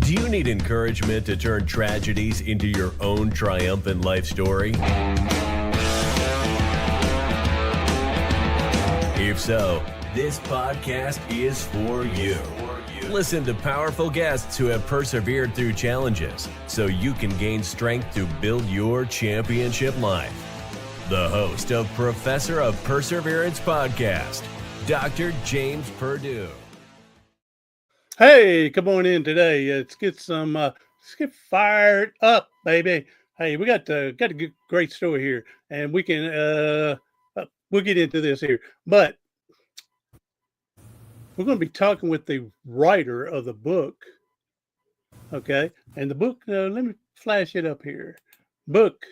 Do you need encouragement to turn tragedies into your own triumphant life story? If so, this podcast is for you. Listen to powerful guests who have persevered through challenges so you can gain strength to build your championship life. The host of Professor of Perseverance podcast, Dr. James Perdue. Hey, come on in today. Let's get fired up, baby. Hey, we got a great story here, and we can we'll get into this here. But we're going to be talking with the writer of the book. Okay, and the book. Let me flash it up here. Book.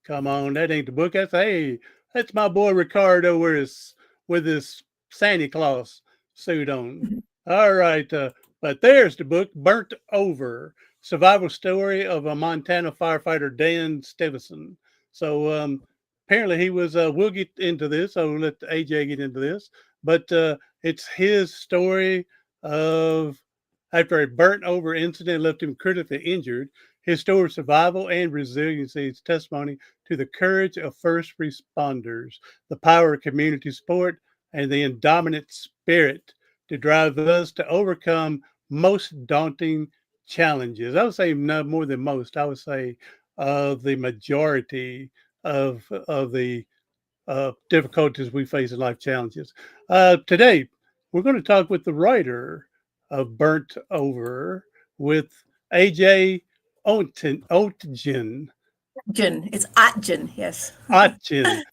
Come on, that ain't the book. That's my boy Ricardo with his Santa Claus suit on. All right, but there's the book, Burnt Over, Survival Story of a Montana Firefighter, Dan Steffensen. So apparently he was, we'll get into this. I'll let AJ get into this. But it's his story of after a burnt over incident left him critically injured, his story of survival and resiliency is testimony to the courage of first responders, the power of community support, and the indomitable spirit to drive us to overcome most daunting challenges. I would say no more than most. I would say the majority of the difficulties we face in life challenges. Today, we're going to talk with the writer of Burnt Over with AJ Otjen. Otjen. It's Otjen, yes. Otjen.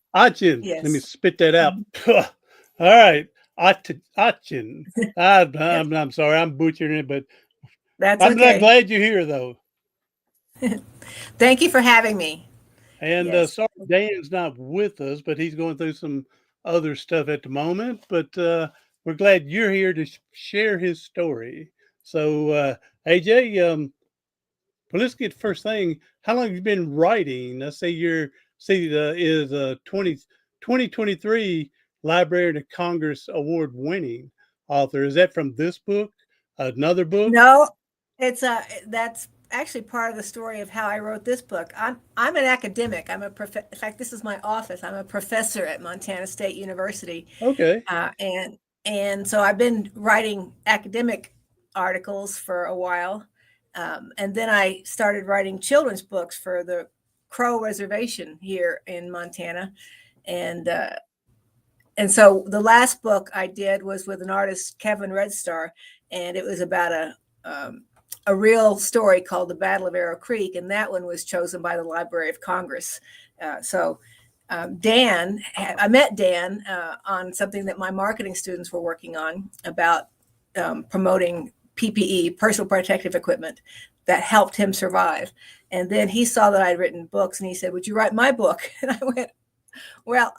Yes. Let me spit that out. All right. Otjen. I'm sorry, I'm butchering it, but I'm glad you're here, though. Thank you for having me. And yes. Sorry, Dan's not with us, but he's going through some other stuff at the moment. But we're glad you're here to share his story. So, AJ, well, let's get first thing. How long have you been writing? I say is 2023 Library of Congress Award winning author. Is that from this book? Another book? No, it's that's actually part of the story of how I wrote this book. I'm an academic. In fact, this is my office. I'm a professor at Montana State University. Okay. And so I've been writing academic articles for a while. And then I started writing children's books for the Crow Reservation here in Montana. And so the last book I did was with an artist, Kevin Red Star, and it was about a real story called The Battle of Arrow Creek. And that one was chosen by the Library of Congress. Dan, I met Dan on something that my marketing students were working on about promoting PPE, personal protective equipment, that helped him survive. And then he saw that I'd written books and he said, "Would you write my book?" And I went, "Well,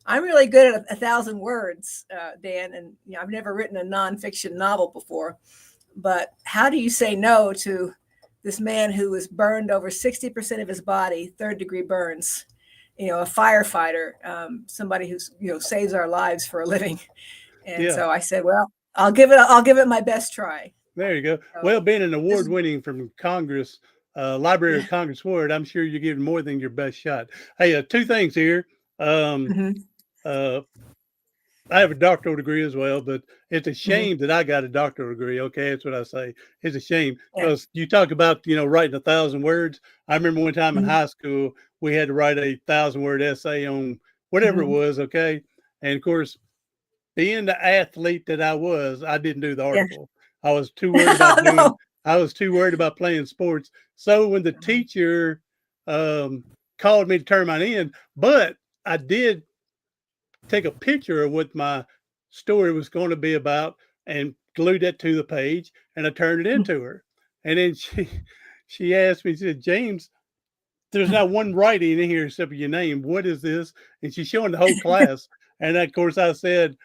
I'm really good at 1,000 words, Dan, and I've never written a nonfiction novel before. But how do you say no to this man who was burned over 60% of his body, 3rd-degree burns? A firefighter, somebody who's saves our lives for a living." And so I said, "Well, I'll give it my best try." There you go. Well, being an award-winning from Congress, Library of Congress Award, I'm sure you're giving more than your best shot. Hey, 2 things here. I have a doctoral degree as well, but it's a shame that I got a doctoral degree. Okay, that's what I say. It's a shame because you talk about writing 1,000 words. I remember one time in high school we had to write a 1,000-word essay on whatever it was. Okay, and of course, being the athlete that I was, I didn't do the article. I was too worried about I was too worried about playing sports. So when the teacher called me to turn mine in, but I did take a picture of what my story was going to be about and glued that to the page, and I turned it into her. And then she asked me, she said, "James, there's not one writing in here except for your name. What is this?" And she's showing the whole class. And of course I said,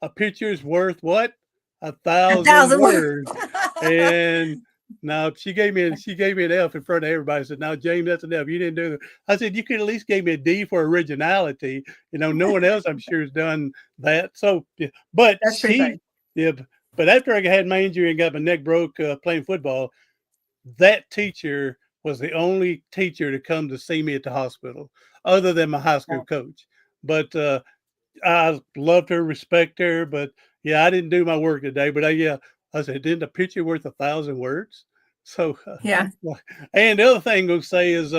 "A picture is worth what? 1,000 words." And now she gave me an F in front of everybody. I said, "Now, James, that's an F. You didn't do that." I said, "You could at least give me a D for originality. No one else I'm sure has done that." So, but But after I had my injury and got my neck broke playing football, that teacher was the only teacher to come to see me at the hospital, other than my high school coach. But I loved her, respect her, but yeah, I didn't do my work today. But yeah, I said, didn't a picture worth 1,000 words? So, Yeah. and the other thing I'm gonna say is,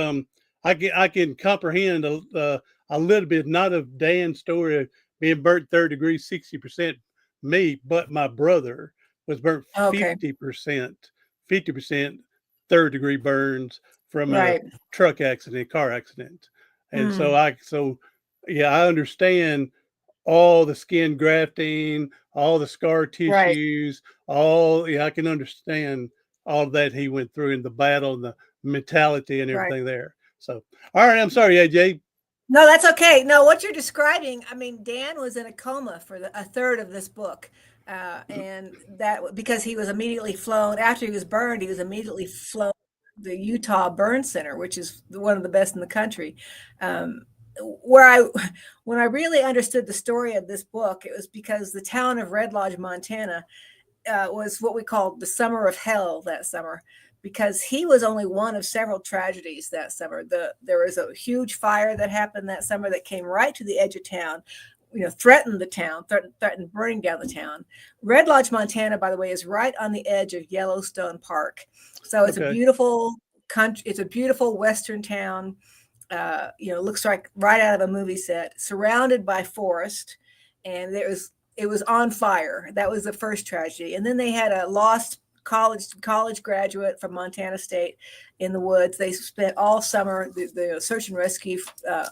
I can comprehend a little bit, not of Dan's story of being burnt third degree, 60% me, but my brother was burnt Okay. 50% third degree burns from a Right. truck accident, car accident. And Mm. so yeah, I understand all the skin grafting, all the scar Right. tissues, yeah, I can understand all that he went through in the battle and the mentality and Right. everything there. So, all right, I'm sorry, AJ. No, that's okay. No, what you're describing, I mean, Dan was in a coma for a third of this book. And that because he was immediately flown after he was burned, he was immediately flown to the Utah Burn Center, which is one of the best in the country. When I really understood the story of this book, it was because the town of Red Lodge, Montana, was what we called the summer of hell that summer, because he was only one of several tragedies that summer. There was a huge fire that happened that summer that came right to the edge of town, threatened the town, threatened burning down the town. Red Lodge, Montana, by the way, is right on the edge of Yellowstone Park. So it's a beautiful country. It's a beautiful Western town. Looks like right out of a movie set, surrounded by forest. And it was on fire. That was the first tragedy. And then they had a lost college graduate from Montana State in the woods. They spent all summer, the search and rescue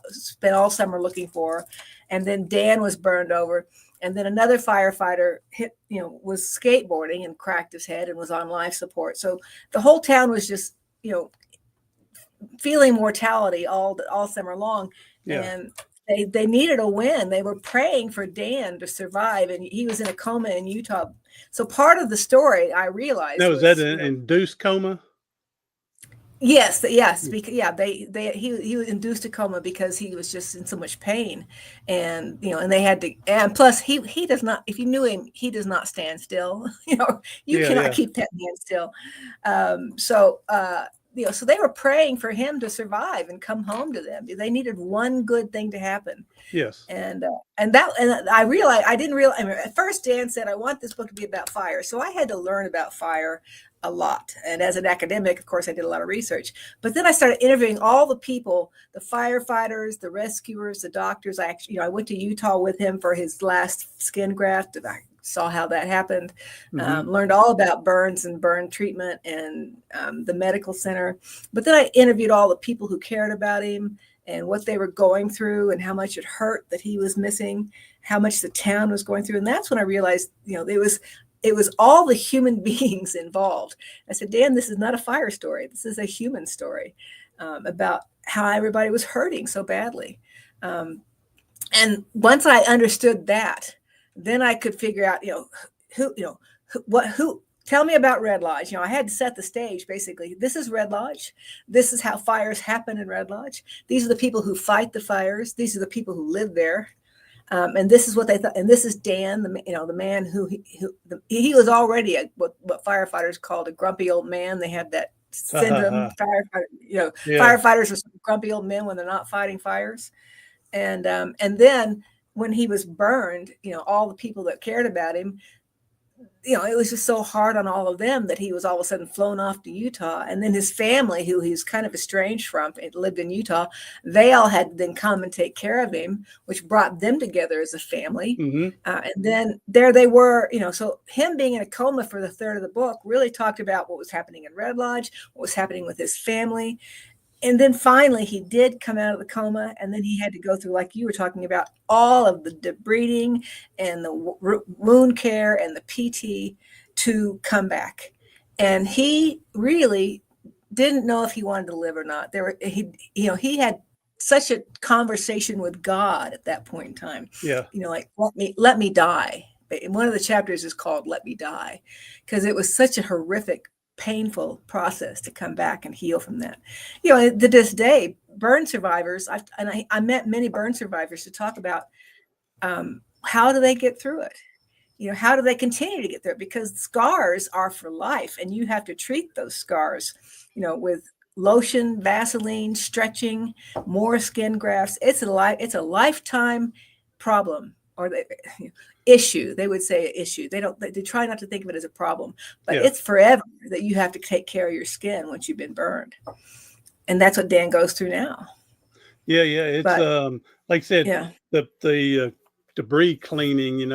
spent all summer looking for her. And then Dan was burned over. And then another firefighter was skateboarding and cracked his head and was on life support. So the whole town was just, feeling mortality all summer long. Yeah. And they needed a win. They were praying for Dan to survive, and he was in a coma in Utah. So part of the story, I realized, was that an induced coma? Yes. Because he was induced a coma because he was just in so much pain, and and they had to, and plus he does not. If you knew him, he does not stand still. You cannot keep that man still. So they were praying for him to survive and come home to them. They needed one good thing to happen. Yes. And I realized, I didn't realize, at first Dan said, I want this book to be about fire. So I had to learn about fire a lot. And as an academic, of course, I did a lot of research. But then I started interviewing all the people, the firefighters, the rescuers, the doctors. I went to Utah with him for his last skin graft. I saw how that happened, learned all about burns and burn treatment and the medical center. But then I interviewed all the people who cared about him and what they were going through and how much it hurt that he was missing, how much the town was going through. And that's when I realized, it was all the human beings involved. I said, Dan, this is not a fire story. This is a human story about how everybody was hurting so badly. And once I understood that, then I could figure out, who tell me about Red Lodge. I had to set the stage, basically. This is Red Lodge. This is how fires happen in Red Lodge. These are the people who fight the fires. These are the people who live there. And this is what they thought. And this is Dan, the man who he was already what firefighters called a grumpy old man. They had that syndrome. Firefighters are grumpy old men when they're not fighting fires. And then when he was burned, all the people that cared about him, it was just so hard on all of them that he was all of a sudden flown off to Utah. And then his family, who he's kind of estranged from, lived in Utah, they all had to then come and take care of him, which brought them together as a family. And then there they were, so him being in a coma for the third of the book really talked about what was happening in Red Lodge, what was happening with his family. And then finally, he did come out of the coma, and then he had to go through, like you were talking about, all of the debriding and the wound care and the PT to come back. And he really didn't know if he wanted to live or not. He had such a conversation with God at that point in time. Yeah. Like, let me die. One of the chapters is called "Let Me Die," because it was such a horrific, painful process to come back and heal from that. To this day, burn survivors, I met many burn survivors to talk about how do they get through it. how do they continue to get there? Because scars are for life, and you have to treat those scars, with lotion, Vaseline, stretching, more skin grafts. It's a lifetime problem, or issue. They would say issue. They try not to think of it as a problem, but it's forever that you have to take care of your skin once you've been burned. And that's what Dan goes through now. Yeah. It's like I said, the debris cleaning, you're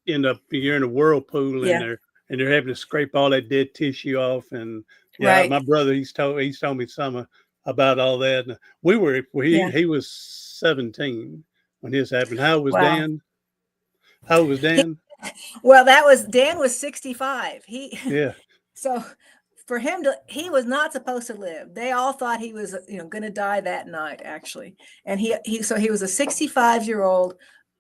in a whirlpool and they're having to scrape all that dead tissue off. And my brother, he's told me some about all that. And he was 17 when this happened. How was Dan? How old was Dan? Dan was 65. So for him he was not supposed to live. They all thought he was, going to die that night, actually. And he was a 65-year-old,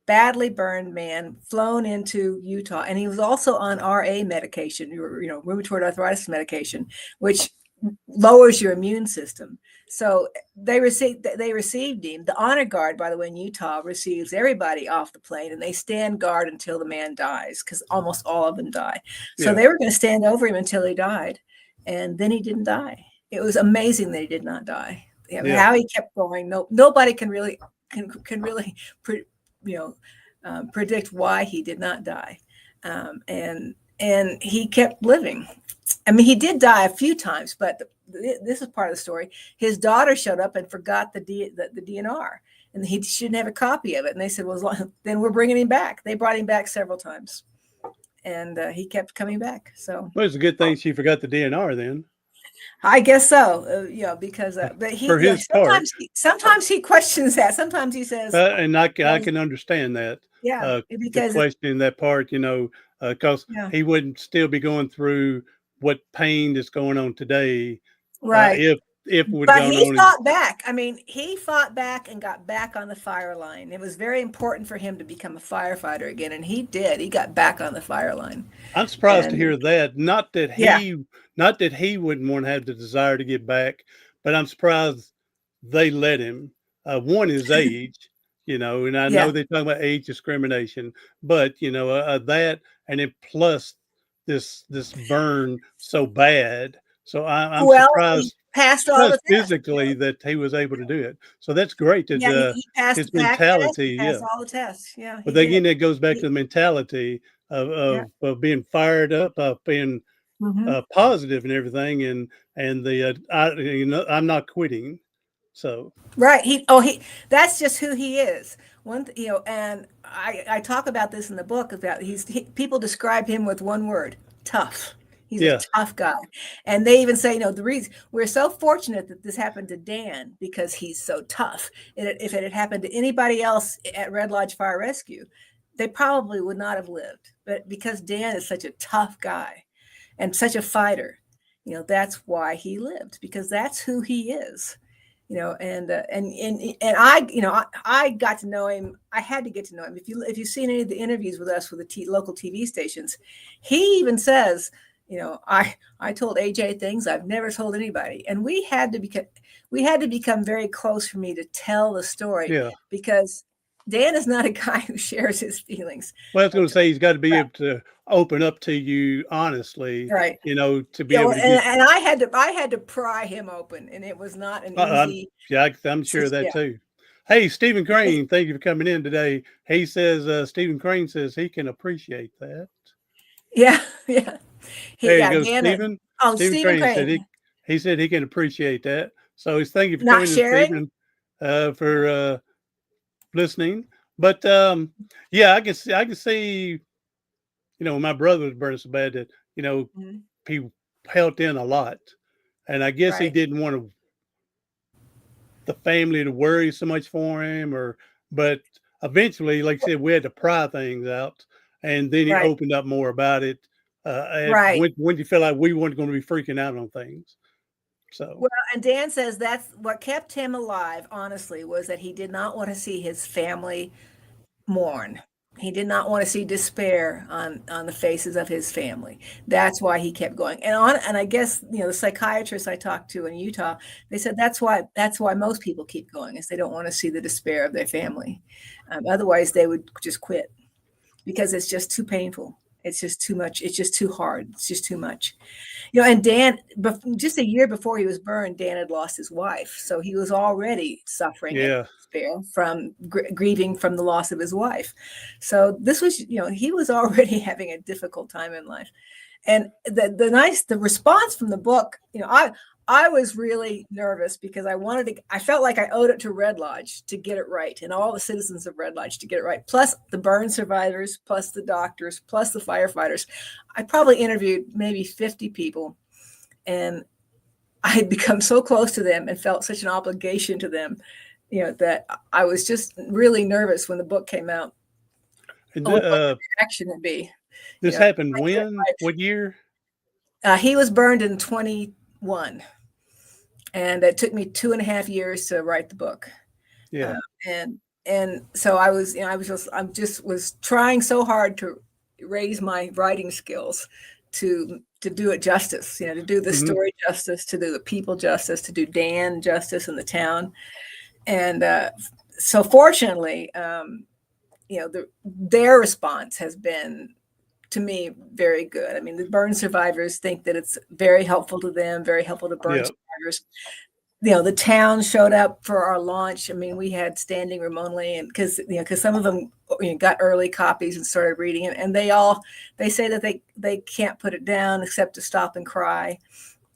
badly burned man flown into Utah. And he was also on RA medication, rheumatoid arthritis medication, which lowers your immune system. So they received him. The honor guard, by the way, in Utah receives everybody off the plane, and they stand guard until the man dies, because almost all of them die. So they were going to stand over him until he died, and then he didn't die. It was amazing that he did not die. How he kept going. Nobody can really predict why he did not die, and he kept living. I mean, he did die a few times, but this is part of the story. His daughter showed up and forgot the DNR, and he shouldn't have a copy of it. And they said, "Well, then we're bringing him back." They brought him back several times, and he kept coming back. So, well, it's a good thing she forgot the DNR then. I guess so. Because but he for his part. Sometimes he questions that. Sometimes he says, and I can understand that. Yeah, because questioning that part, because he wouldn't still be going through what pain that's going on today, right? If it would. But he fought back. I mean, he fought back and got back on the fire line. It was very important for him to become a firefighter again, and he did. He got back on the fire line. I'm surprised to hear that. Not that he wouldn't want to have the desire to get back, but I'm surprised they let him. One, his age, and I know they're talking about age discrimination, but that, and then plus this burn so bad. So I'm surprised. He passed all the physically tests, that he was able to do it. So that's great. That he passed his mentality. He passed all the tests. Yeah. But again, that goes back to the mentality of being fired up, being positive and everything, and the I'm not quitting. So right. That's just who he is. And I talk about this in the book about people describe him with one word: tough. He's a tough guy. And they even say, the reason we're so fortunate that this happened to Dan because he's so tough. If it had happened to anybody else at Red Lodge Fire Rescue, they probably would not have lived. But because Dan is such a tough guy and such a fighter, that's why he lived, because that's who he is. And I got to know him. I had to get to know him. If you've seen any of the interviews with us with the local TV stations, he even says, I told AJ things I've never told anybody, and we had to become very close for me to tell the story, because Dan is not a guy who shares his feelings. Well, I was going to say he's got to be able to open up to you honestly, right? To be able to. And I had to pry him open, and it was not an easy. I'm sure of that too. Hey, Stephen Crane, thank you for coming in today. He says Stephen Crane says he can appreciate that. Yeah. There you go, Stephen. Stephen Crane. He said he can appreciate that. So he's thank you for coming in, Stephen, for listening. But I can see, when my brother was burning so bad that he held in a lot, and I guess he didn't want the family to worry so much for him, but eventually, like I said, we had to pry things out, and then he opened up more about it. When you feel like we weren't going to be freaking out on things. So and Dan says that's what kept him alive, honestly, was that he did not want to see his family mourn. He did not want to see despair on the faces of his family. That's why he kept going. And I guess the psychiatrists I talked to in Utah, they said that's why most people keep going, is they don't want to see the despair of their family. Otherwise, they would just quit. because it's just too painful. It's just too much. It's just too hard. It's just too much. And Dan, just a year before he was burned, Dan had lost his wife. So he was already suffering and despair from grieving from the loss of his wife. So this was, he was already having a difficult time in life. And the response from the book, I was really nervous because I felt like I owed it to Red Lodge to get it right, and all the citizens of Red Lodge to get it right, plus the burn survivors, plus the doctors, plus the firefighters. I probably interviewed maybe 50 people, and I had become so close to them and felt such an obligation to them, that I was just really nervous when the book came out. And what the reaction would be. This happened when? What year? He was burned in 21. And it took me 2.5 years to write the book. Yeah. And so I was trying so hard to raise my writing skills to do it justice, to do the story justice, to do the people justice, to do Dan justice in the town. And so fortunately, their response has been, to me, very good. I mean, the burn survivors think that it's very helpful to them, very helpful to burn survivors. The town showed up for our launch. I mean, we had standing room only, and because some of them got early copies and started reading it, and they say that they can't put it down except to stop and cry,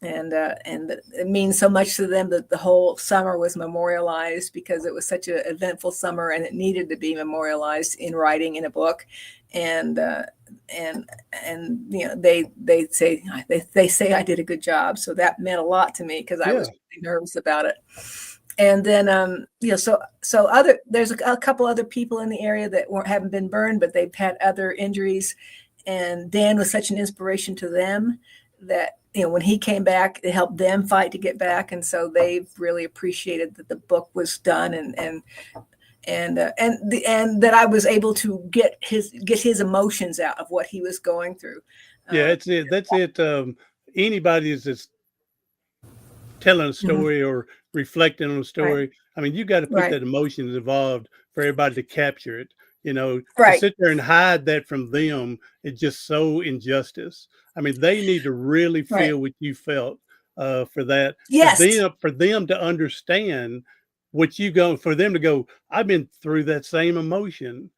and it means so much to them that the whole summer was memorialized because it was such an eventful summer and it needed to be memorialized in writing in a book. And they say I did a good job, so that meant a lot to me because I was really nervous about it. And then so there's a couple other people in the area that haven't been burned, but they've had other injuries, and Dan was such an inspiration to them that when he came back, it helped them fight to get back, and so they've really appreciated that the book was done and that I was able to get his emotions out of what he was going through. That's it. Anybody that's telling a story or reflecting on a story, right. I mean, you got to put that emotions involved for everybody to capture it. To sit there and hide that from them, it's just so injustice. I mean, they need to really feel what you felt for that. Yes. For them to understand what you go, for them to go, I've been through that same emotion,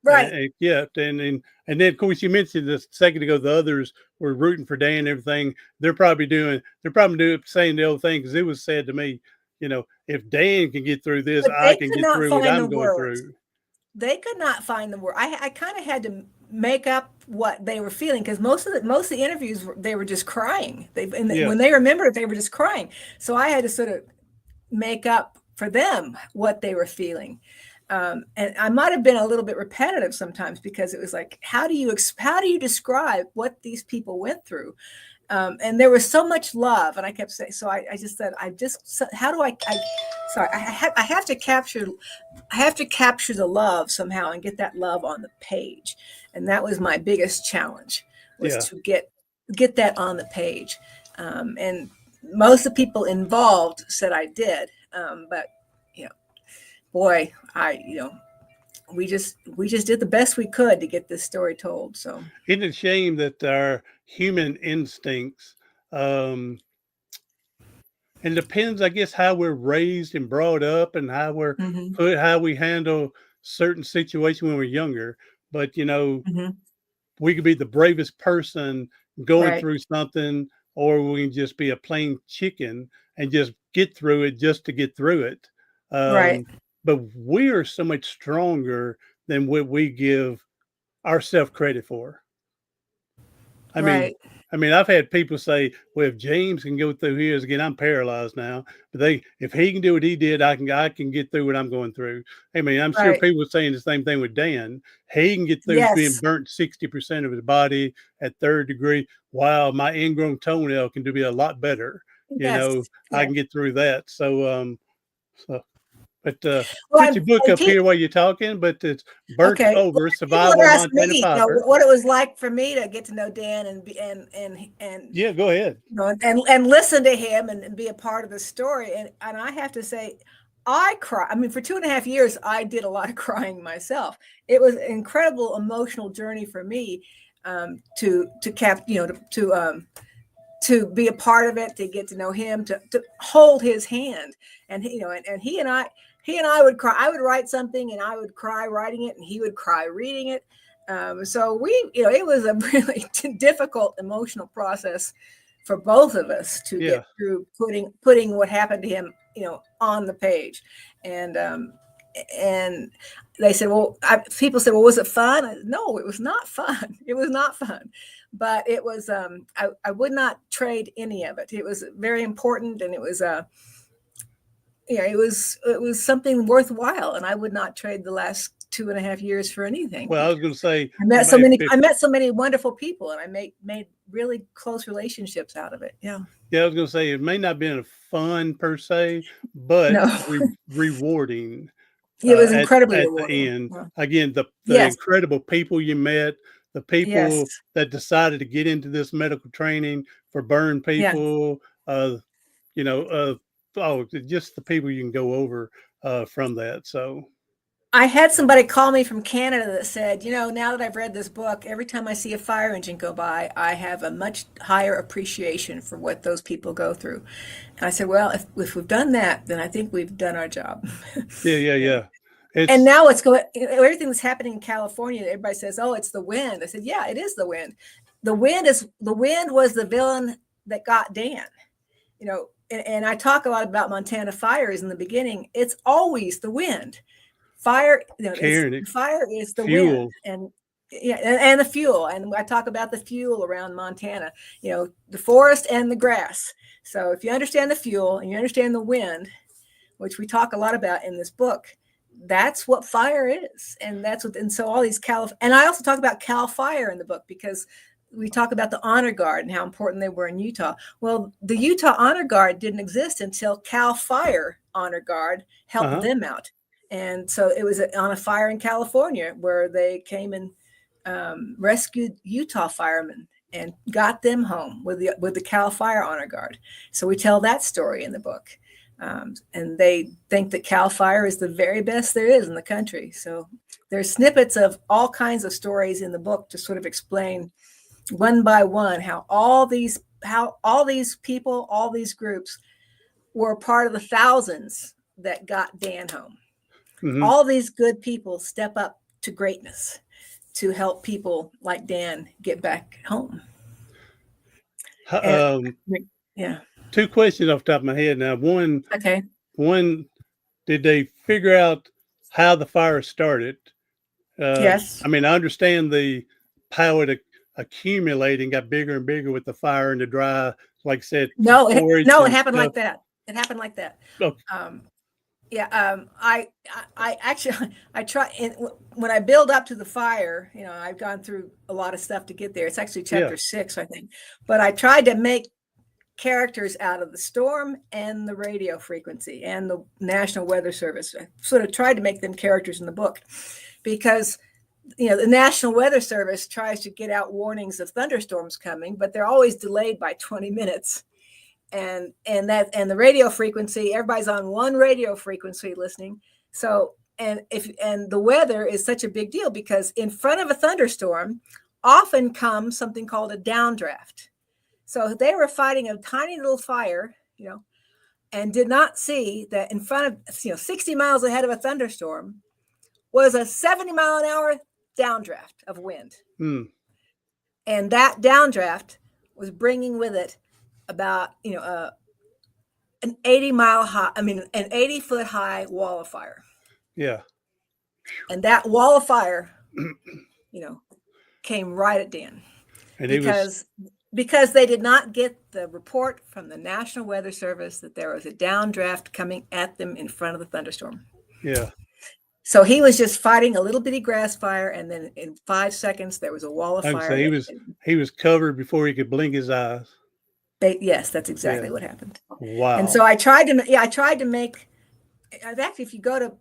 Right. And then of course you mentioned a second ago, the others were rooting for Dan and everything. They're probably saying the old thing, because it was said to me, if Dan can get through this, I can get through what I'm going through. They could not find the word. I kind of had to make up what they were feeling, because most of the interviews they were just crying. When they remembered it, they were just crying. So I had to sort of make up for them what they were feeling. And I might have been a little bit repetitive sometimes, because it was like, how do you describe what these people went through? And there was so much love, and I kept saying, so I just said, how do I have to capture the love somehow and get that love on the page. And that was my biggest challenge, was to get that on the page. And most of the people involved said I did. But boy, we just did the best we could to get this story told. So isn't it a shame that our human instincts, and it depends, I guess, how we're raised and brought up and how we're how we handle certain situations when we're younger. But we could be the bravest person going through something, or we can just be a plain chicken and just get through it just to get through it. But we are so much stronger than what we give ourselves credit for. I mean, I've had people say, well, if James can go through his, again, I'm paralyzed now, but if he can do what he did, I can get through what I'm going through. I mean, I'm sure people are saying the same thing with Dan. He can get through being burnt 60% of his body at 3rd degree, while my ingrown toenail can be a lot better. I can get through that. But put your book up here while you're talking, but it's Burnt Over, Survival of Montana Piper. What it was like for me to get to know Dan and go ahead. And listen to him and be a part of the story. And I have to say, I cry. I mean, for 2.5 years, I did a lot of crying myself. It was an incredible emotional journey for me, to be a part of it, to get to know him, to hold his hand. And and he and I would cry. I would write something and I would cry writing it, and he would cry reading it. So it was a really difficult emotional process for both of us to get through putting what happened to him, on the page. And they said, people said, well, was it fun? No, it was not fun. It was not fun, but it was, I would not trade any of it. It was very important. And it was, it was something worthwhile. And I would not trade the last 2.5 years for anything. Well, I was going to say, I met so many wonderful people, and I made really close relationships out of it. Yeah. Yeah, I was going to say, it may not have been fun per se, but rewarding. It was incredibly rewarding. At the end. Yeah. Again, the Yes. incredible people you met, the people that decided to get into this medical training for burn people, just the people you can go over from that. So I had somebody call me from Canada that said, now that I've read this book, every time I see a fire engine go by, I have a much higher appreciation for what those people go through. And I said, well, if we've done that, then I think we've done our job. Yeah. And now everything that's happening in California, everybody says, oh, it's the wind. I said, yeah, it is the wind. The wind was the villain that got Dan, and I talk a lot about Montana fires in the beginning. It's always the wind. Fire, fire is the fuel. Wind, and the fuel. And I talk about the fuel around Montana, the forest and the grass. So if you understand the fuel and you understand the wind, which we talk a lot about in this book, that's what fire is. And so all these and I also talk about Cal Fire in the book, because we talk about the honor guard and how important they were in Utah. Well, the Utah honor guard didn't exist until Cal Fire honor guard helped them out. And so it was on a fire in California where they came and rescued Utah firemen and got them home with the Cal Fire Honor Guard. So we tell that story in the book. And they think that Cal Fire is the very best there is in the country. So there's snippets of all kinds of stories in the book to sort of explain one by one how all these people, all these groups were part of the thousands that got Dan home. Mm-hmm. All these good people step up to greatness to help people like Dan get back home. Two questions off the top of my head now. One, did they figure out how the fire started? Yes. I mean, I understand how it accumulated, got bigger and bigger with the fire and the dry, like I said. It happened like that. It happened like that. Okay. I try, when I build up to the fire, I've gone through a lot of stuff to get there. It's actually chapter 6, I think, but I tried to make characters out of the storm and the radio frequency and the National Weather Service. I sort of tried to make them characters in the book because, the National Weather Service tries to get out warnings of thunderstorms coming, but they're always delayed by 20 minutes. And the radio frequency, everybody's on one radio frequency listening. So, and the weather is such a big deal because in front of a thunderstorm often comes something called a downdraft. So they were fighting a tiny little fire, and did not see that in front of, 60 miles ahead of a thunderstorm was a 70 mile an hour downdraft of wind. And that downdraft was bringing with it about, an 80-foot high wall of fire. Yeah. And that wall of fire, came right at Dan. And because they did not get the report from the National Weather Service that there was a downdraft coming at them in front of the thunderstorm. Yeah. So he was just fighting a little bitty grass fire, and then in 5 seconds there was a wall of fire. So he was covered before he could blink his eyes. Yes, that's exactly what happened. Wow. And so I tried to make. Actually, if you go to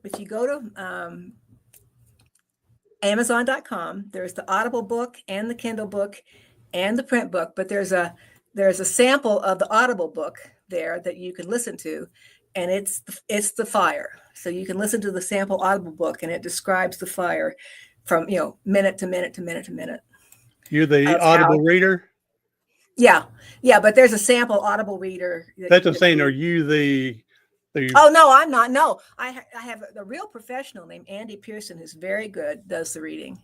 Amazon.com, there's the Audible book and the Kindle book and the print book, but there's a sample of the Audible book there that you can listen to, and it's the fire. So you can listen to the sample Audible book, and it describes the fire from minute to minute to minute to minute. You're the Audible reader? Yeah, but there's a sample Audible reader. That's what I'm saying. Are you the? Oh no, I'm not. No, I have a real professional named Andy Pearson who's very good, does the reading.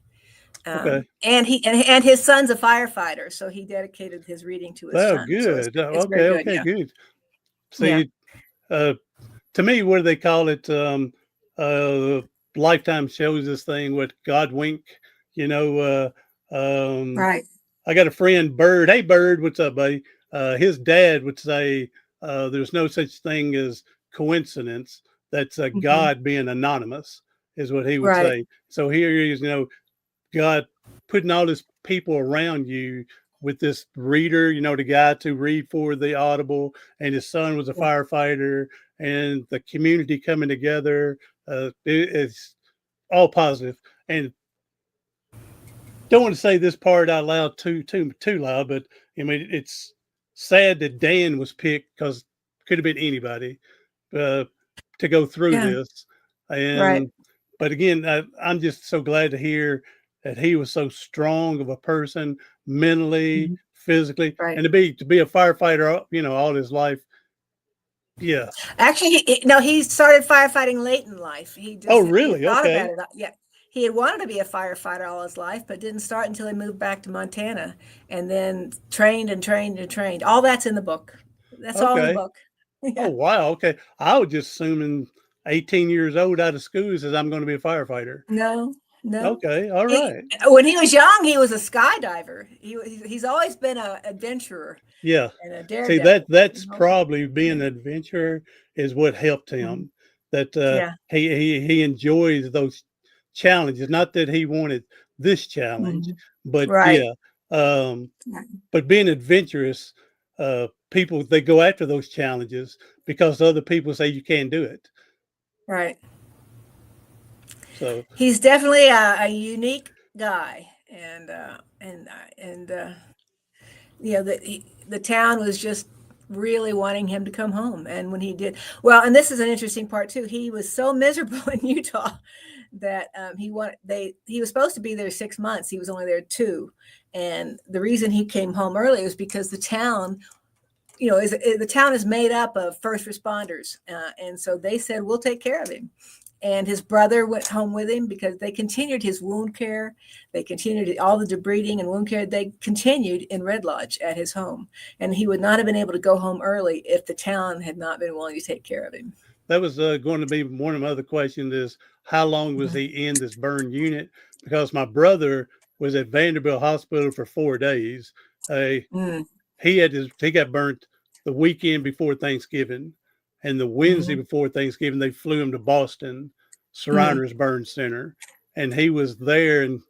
Okay. And his son's a firefighter, so he dedicated his reading to his son. Good. So it's very good, good. See, to me, what do they call it? Lifetime shows this thing with God wink. Right. I got a friend, Bird. Hey, Bird, what's up, buddy? His dad would say there's no such thing as coincidence. That's God being anonymous, is what he would say. So here is, God putting all these people around you with this reader, the guy to read for the Audible, and his son was a firefighter, and the community coming together. It's all positive. And don't want to say this part out loud too loud, but I mean, it's sad that Dan was picked, because could have been anybody to go through this. And but again, I'm just so glad to hear that he was so strong of a person, mentally, physically, and to be a firefighter, all his life. Yeah. Actually, he started firefighting late in life. He just, really? He thought about it. Yeah. He had wanted to be a firefighter all his life, but didn't start until he moved back to Montana, and then trained and trained and trained. All that's in the book. That's all in the book. Oh, wow. Okay. I was just assuming 18 years old out of school says I'm going to be a firefighter. No. Okay. All right. When he was young, he was a skydiver. He's always been an adventurer. Yeah. And a daredevil. See, that's probably being an adventurer is what helped him. That he enjoys those challenges. Not that he wanted this challenge, but but being adventurous, people, they go after those challenges because other people say you can't do it. Right. So he's definitely a unique guy, and the town was just really wanting him to come home. And when he did, and this is an interesting part too. He was so miserable in Utah that he was supposed to be there 6 months. He was only there 2, and the reason he came home early was because the town, the town is made up of first responders, and so they said, we'll take care of him. And his brother went home with him because they continued his wound care. They continued all the debriding and wound care. They continued in Red Lodge at his home. And he would not have been able to go home early if the town had not been willing to take care of him. That was going to be one of my other questions is, how long was he in this burn unit? Because my brother was at Vanderbilt Hospital for 4 days. He got burnt the weekend before Thanksgiving. And the Wednesday before Thanksgiving, they flew him to Boston, Shriners Burn Center. And he was there in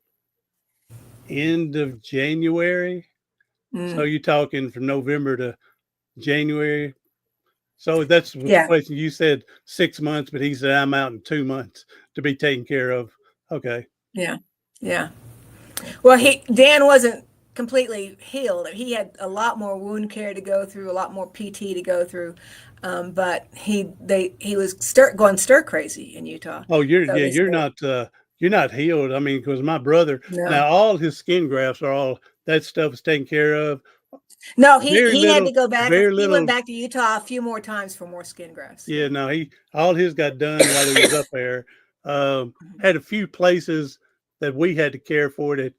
end of January. So you're talking from November to January. So that's the question. You said 6 months, but he said, I'm out in 2 months to be taken care of. Okay. Yeah. Well, Dan wasn't completely healed. He had a lot more wound care to go through, a lot more PT to go through. But he was going stir crazy in Utah. Oh, you're not healed. I mean, because my brother, now all his skin grafts that stuff is taken care of. No, he had to go back. He went back to Utah a few more times for more skin grafts. Yeah, no, all his got done while he was up there. Had a few places that we had to care for that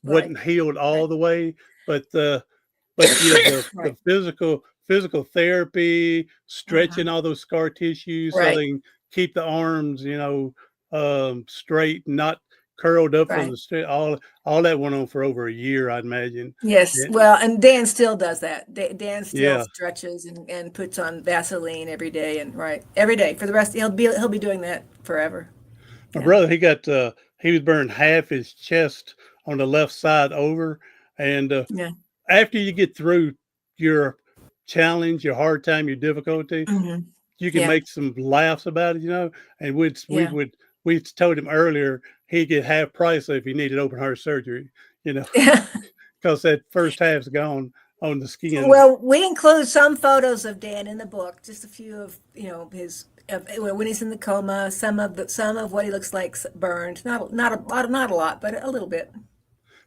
wasn't healed all the way, but the physical therapy, stretching all those scar tissues so they can keep the arms, straight, not curled up from the straight. All that went on for over a year, I'd imagine. Yes. Well, and Dan still does that. Dan still stretches and puts on Vaseline every day every day for the rest. He'll be doing that forever. My brother, he was burned half his chest on the left side over. And after you get through your challenge, your hard time, your difficulty, you can make some laughs about it, and we told him earlier he'd get half price if he needed open heart surgery, because that first half's gone on the skin. Well, we include some photos of Dan in the book, just a few of his when he's in the coma, some of what he looks like burned, not a lot, but a little bit.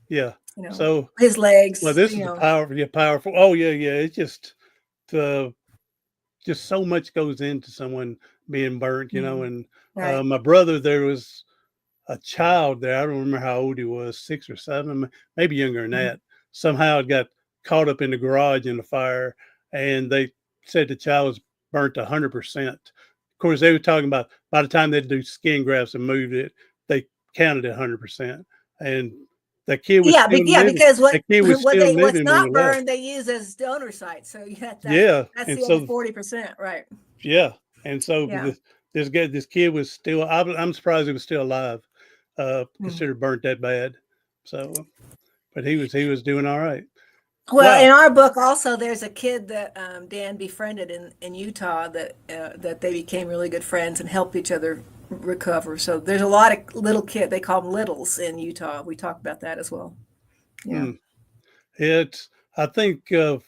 Yeah. So his legs. Well, this is the powerful. Oh yeah. It's just so much goes into someone being burnt, and right. My brother, there was a child there. I don't remember how old he was, 6 or 7, maybe younger than that. Somehow it got caught up in the garage in the fire, and they said the child was burnt 100%. Of course, they were talking about by the time they'd do skin grafts and moved it, they counted it 100%. And that kid was still living. Because what's not burned, left. they use as donor sites. So that's and the other 40%, right? Yeah, and so this kid was still. I'm surprised he was still alive. Considered burnt that bad. So, but he was doing all right. Well, in our book also, there's a kid that Dan befriended in Utah that they became really good friends and helped each other recover. So there's a lot of little kids. They call them littles in Utah. We talk about that as well. Yeah. I think, and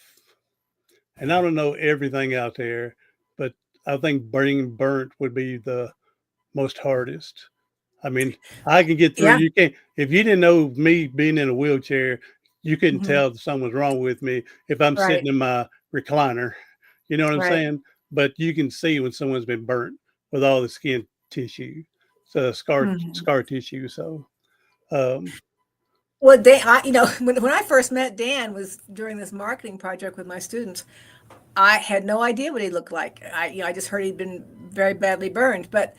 I don't know everything out there, but I think being burnt would be the most hardest. I mean, I can get through. Yeah. You can't. If you didn't know me being in a wheelchair, you couldn't tell something was wrong with me if I'm sitting in my recliner. You know what I'm saying? But you can see when someone's been burnt with all the skin tissue, so scar tissue. So, well, when I first met Dan was during this marketing project with my students. I had no idea what he looked like. I just heard he'd been very badly burned, but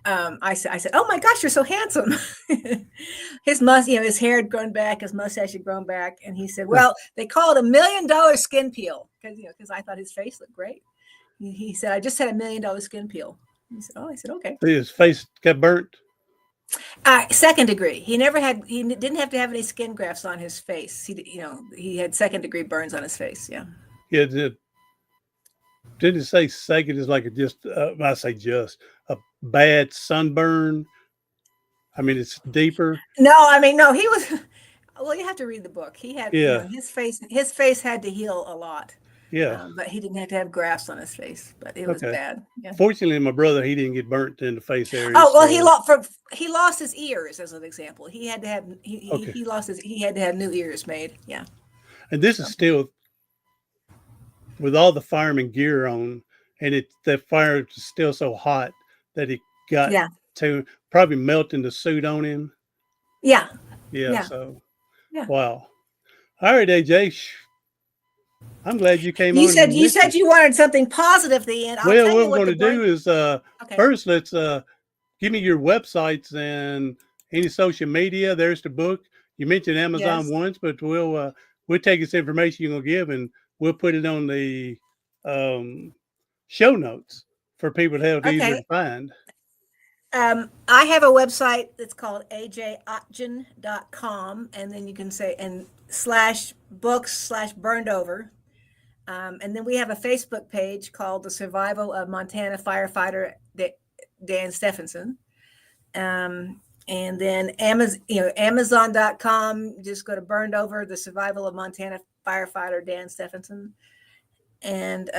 I said, "Oh my gosh, you're so handsome." His hair had grown back, his mustache had grown back, and he said, "Well, they call it $1 million skin peel because I thought his face looked great." He said, "I just had $1 million skin peel." He said, "Oh," I said, "Okay." His face got burnt. Second degree. He didn't have to have any skin grafts on his face. He had second degree burns on his face. Yeah. Yeah. Didn't it say second is like I say just a bad sunburn? I mean, it's deeper. No, he was. Well, you have to read the book. He had his face had to heal a lot. Yeah, but he didn't have to have grafts on his face. But it was bad. Yeah. Fortunately, my brother, he didn't get burnt in the face area. Oh well, he lost his ears as an example. He had to have he had to have new ears made. Yeah. And this is still with all the fireman gear on, and the fire is still so hot that it got to probably melting the suit on him. Yeah. So, wow. All right, AJ. I'm glad you came on. You said you wanted something positive at the end. Well, what we're going to do is first let's give me your websites and any social media. There's the book. You mentioned Amazon once, but we'll take this information you're going to give and we'll put it on the show notes for people to have easier to find. I have a website that's called ajotjen.com, and then you can say /books/burnover. And then we have a Facebook page called The Survival of Montana Firefighter Dan Steffensen. And then Amazon.com, just go to Burnover, The Survival of Montana Firefighter Dan Steffensen. And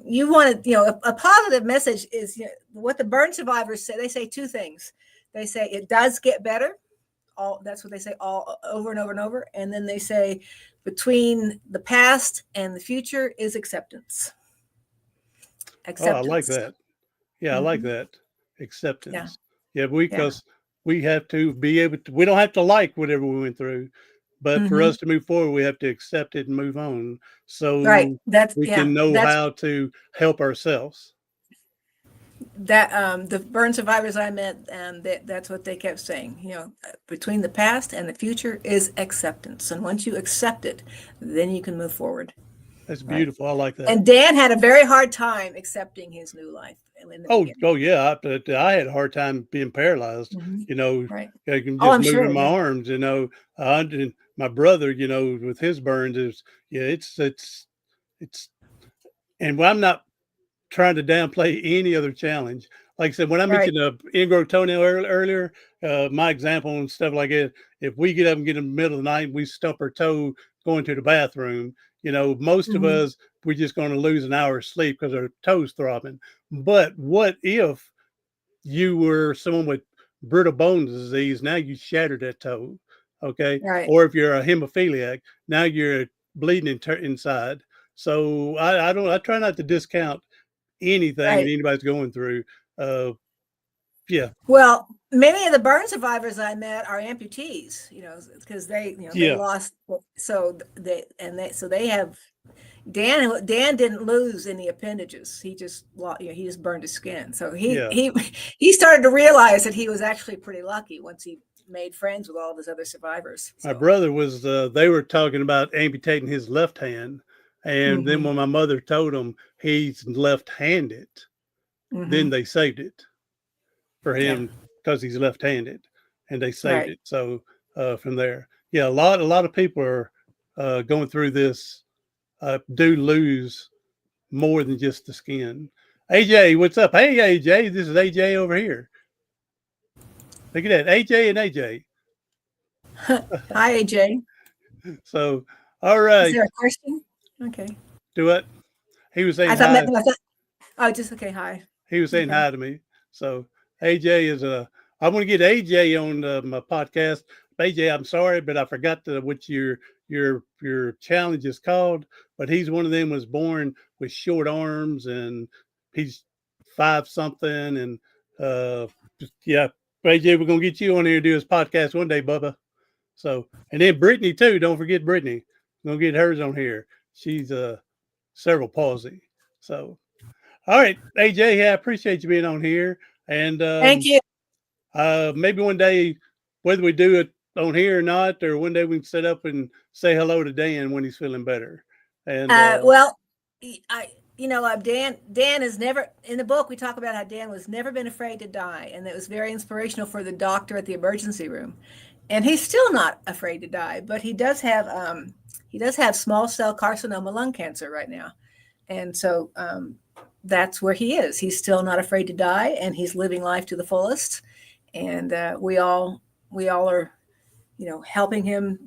you want to, a positive message is what the burn survivors say. They say two things. They say it does get better. That's what they say all over and over and over. And then they say between the past and the future is acceptance. Oh, I like that. Yeah, I like that. Acceptance. Yeah, because we have to be able to, we don't have to like whatever we went through, but for us to move forward, we have to accept it and move on. So we can know how to help ourselves. That the burn survivors I met, that's what they kept saying. Between the past and the future is acceptance, and once you accept it, then you can move forward. That's beautiful. I like that. And Dan had a very hard time accepting his new life. Oh yeah. I had a hard time being paralyzed. I can just move my arms. And my brother, with his burns, it's. And I'm not trying to downplay any other challenge. Like I said, when I mentioned the ingrown toenail earlier, my example and stuff like that, if we get up and get in the middle of the night, we stump our toe going to the bathroom, most of Mhm. us, we're just going to lose an hour of sleep because our toes throbbing. But what if you were someone with brittle bone disease? Now you shattered that toe, okay? Right. Or if you're a hemophiliac, now you're bleeding inside. So I try not to discount anything that Right. anybody's going through. Yeah, Well, many of the burn survivors I met are amputees, because they yeah, lost. So they have Dan didn't lose any appendages. He just he just burned his skin. So he yeah. he he started to realize that he was actually pretty lucky once he made friends with all of his other survivors. My So brother was, they were talking about amputating his left hand. And then hmm when my mother told him he's left-handed, then hmm they saved it for yeah, him because he's left-handed, and they saved right. it. So from there, yeah, a lot of people are going through this, do lose more than just the skin. AJ, what's up? Hey, AJ, this is AJ over here. Look at that, AJ and AJ. Hi, AJ. So, all Is right, there a question? Okay. do it. He was saying I thought, hi. I thought oh, just okay. Hi. He was saying Okay. hi to me. So AJ is I want to get AJ on my podcast. AJ, I'm sorry, but I forgot what your challenge is called. But he's one of them was born with short arms, and he's 5 something. And yeah, AJ, we're gonna get you on here to do his podcast one day, Bubba. So, and then Brittany too. Don't forget Brittany. We're gonna get hers on here. She's cerebral palsy. So all right, AJ, I appreciate you being on here. And Thank you. maybe one day, whether we do it on here or not, or one day we can sit up and say hello to Dan when he's feeling better. And Well, Dan is never in the book. We talk about how Dan was never been afraid to die, and that was very inspirational for the doctor at the emergency room. And he's still not afraid to die, but he does have small cell carcinoma lung cancer right now, and so that's where he is. He's still not afraid to die, and he's living life to the fullest. And we all are, helping him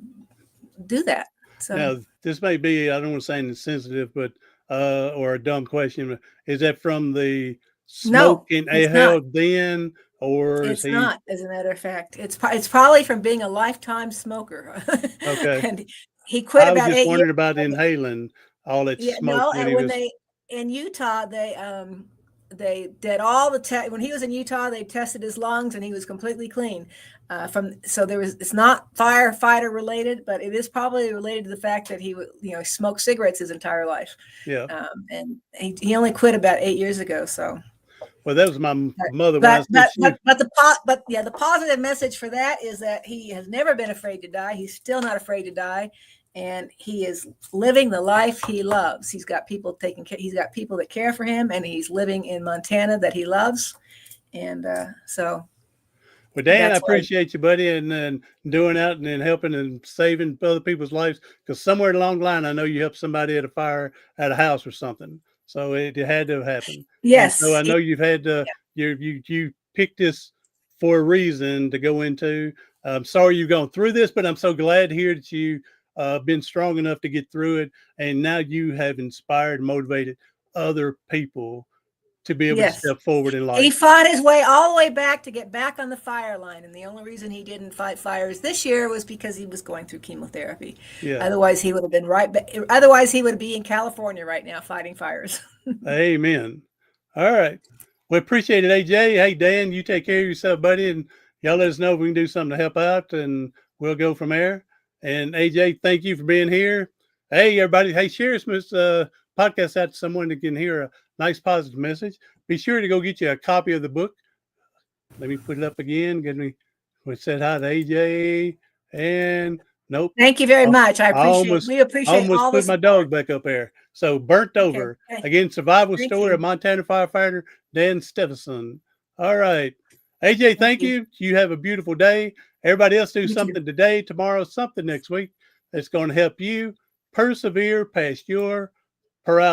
do that. So now this may be, I don't want to say insensitive, but or a dumb question. Is that from the no, smoke in it's not. then, or is It's he not, as a matter of fact. It's probably from being a lifetime smoker. okay? And he quit I was about just 8 years wondering about ago. inhaling all that Yeah, smoke no, when and he when was in Utah, they did all the when he was in Utah, they tested his lungs and he was completely clean. It's not firefighter related, but it is probably related to the fact that he smoked cigarettes his entire life. yeah. And he only quit about 8 years ago. So Well, that was my mother when I said she. the positive message for that is that he has never been afraid to die. He's still not afraid to die, and he is living the life he loves. He's got people he's got people that care for him, and he's living in Montana that he loves. And so Well, Dan, I that's why. appreciate you, buddy, and doing that and helping and saving other people's lives. Because somewhere along the line, I know you helped somebody at a fire at a house or something. So it had to have happened. And so Yes. I know you've had to, you picked this for a reason to go into. I'm sorry you've gone through this, but I'm so glad to hear that you been strong enough to get through it. And now you have inspired, motivated other people to be able to Yes. step forward in He life. fought his way all the way back to get back on the fire line. And the only reason he didn't fight fires this year was because he was going through chemotherapy. Yeah. Otherwise, he would have been otherwise, he would be in California right now fighting fires. Amen. All right. We appreciate it, AJ. Hey, Dan, you take care of yourself, buddy. And y'all let us know if we can do something to help out, and we'll go from there. And AJ, thank you for being here. Hey, everybody. Hey, share this podcast out to someone that can hear a nice, positive message. Be sure to go get you a copy of the book. Let me put it up again. We said hi to AJ. And nope. Thank you very much. We appreciate almost all the put my support. dog back up there. So Burnt Over. Okay. Again, survival Thank story you. of Montana firefighter Dan Steffensen. All right. AJ, thank you. You have a beautiful day. Everybody else do something today, tomorrow, something next week that's going to help you persevere past your paralysis.